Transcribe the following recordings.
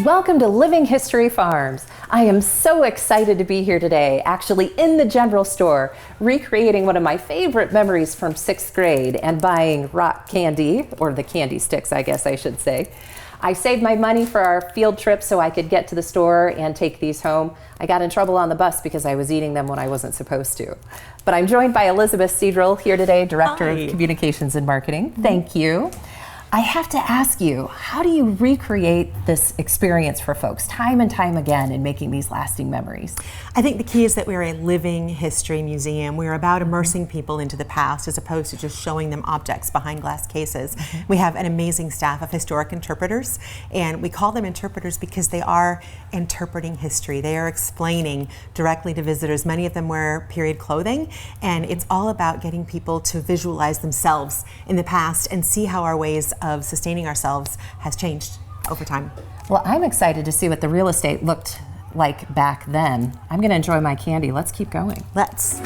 Welcome to Living History Farms. I am so excited to be here today, actually in the general store, recreating one of my favorite memories from 6th grade and buying rock candy, or the candy sticks, I guess I should say. I saved my money for our field trip so I could get to the store and take these home. I got in trouble on the bus because I was eating them when I wasn't supposed to. But I'm joined by Elizabeth Cedril here today, Director of Communications and Marketing. Thank you. I have to ask you, how do you recreate this experience for folks time and time again in making these lasting memories? I think the key is that we're a living history museum. We're about immersing people into the past as opposed to just showing them objects behind glass cases. We have an amazing staff of historic interpreters, and we call them interpreters because they are interpreting history. They are explaining directly to visitors. Many of them wear period clothing, and it's all about getting people to visualize themselves in the past and see how our ways of sustaining ourselves has changed over time. Well, I'm excited to see what the real estate looked like back then. I'm going to enjoy my candy. Let's keep going. Let's.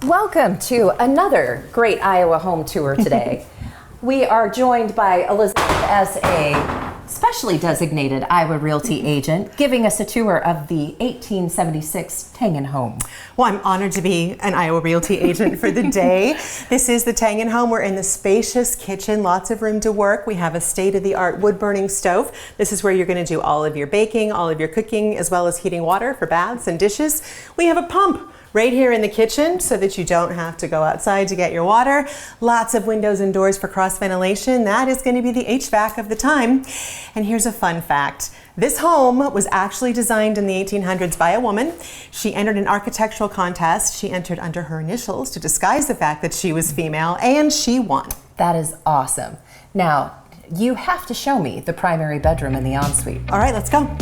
Welcome to another great Iowa home tour today. We are joined by Elizabeth as a specially designated Iowa Realty agent, giving us a tour of the 1876 Tangin home. Well, I'm honored to be an Iowa Realty agent for the day. This is the Tangin home. We're in the spacious kitchen, lots of room to work. We have a state-of-the-art wood-burning stove. This is where you're going to do all of your baking, all of your cooking, as well as heating water for baths and dishes. We have a pump right here in the kitchen so that you don't have to go outside to get your water. Lots of windows and doors for cross ventilation. That is going to be the HVAC of the time. And here's a fun fact. This home was actually designed in the 1800s by a woman. She entered an architectural contest. She entered under her initials to disguise the fact that she was female, and she won. That is awesome. Now, you have to show me the primary bedroom and the ensuite. All right, let's go.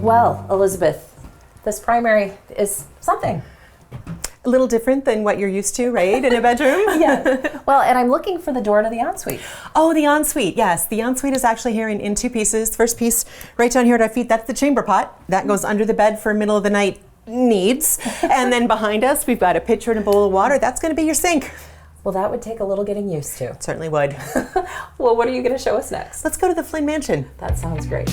Well, Elizabeth, this primary is something. A little different than what you're used to, right, in a bedroom? Yeah. Well, and I'm looking for the door to the ensuite. Oh, the ensuite, yes. The ensuite is actually here in two pieces. First piece right down here at our feet, that's the chamber pot. That goes under the bed for middle of the night needs. And then behind us, we've got a pitcher and a bowl of water. That's going to be your sink. Well, that would take a little getting used to. It certainly would. Well, what are you going to show us next? Let's go to the Flynn mansion. That sounds great.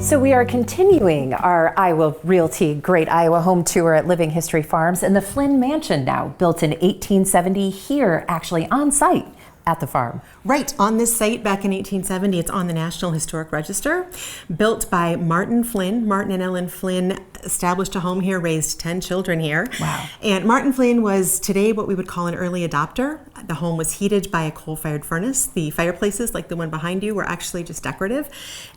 So we are continuing our Iowa Realty Great Iowa Home Tour at Living History Farms in the Flynn Mansion, now built in 1870 here, actually on site at the farm. Right, on this site back in 1870. It's on the National Historic Register. Built by Martin Flynn. Martin and Ellen Flynn established a home here, raised 10 children here. Wow. And Martin Flynn was today what we would call an early adopter. The home was heated by a coal-fired furnace. The fireplaces, like the one behind you, were actually just decorative.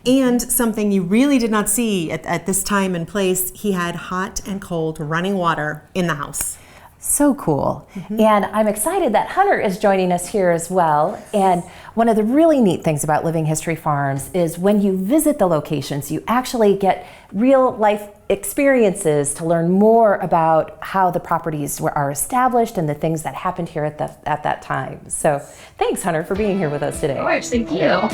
And something you really did not see at this time and place, he had hot and cold running water in the house. So cool. And I'm excited that Hunter is joining us here as well. And one of the really neat things about Living History Farms is when you visit the locations, you actually get real life experiences to learn more about how the properties are established and the things that happened here at that time. So thanks, Hunter, for being here with us today. Of course, thank you.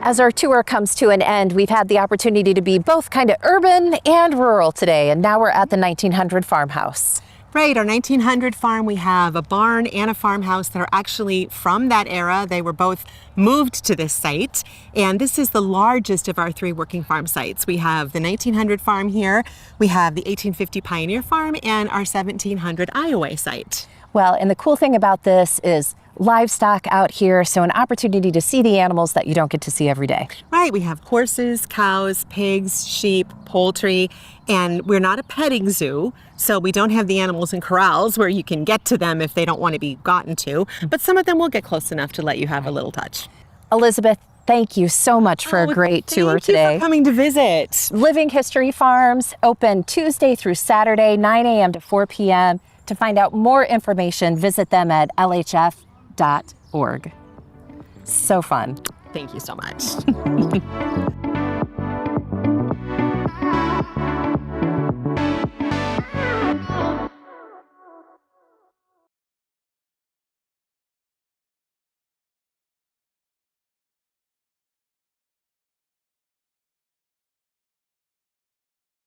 As our tour comes to an end, we've had the opportunity to be both kind of urban and rural today, and now we're at the 1900 farmhouse. Right, our 1900 farm, we have a barn and a farmhouse that are actually from that era. They were both moved to this site, and this is the largest of our three working farm sites. We have the 1900 farm here, we have the 1850 Pioneer Farm, and our 1700 Iowa site. Well, and the cool thing about this is livestock out here, so an opportunity to see the animals that you don't get to see every day. Right, we have horses, cows, pigs, sheep, poultry, and we're not a petting zoo, so we don't have the animals in corrals where you can get to them if they don't want to be gotten to, but some of them will get close enough to let you have a little touch. Elizabeth, thank you so much for a great tour today. Thank you for coming to visit. Living History Farms, open Tuesday through Saturday, 9 a.m. to 4 p.m. To find out more information, visit them at lhf.org. So fun. Thank you so much.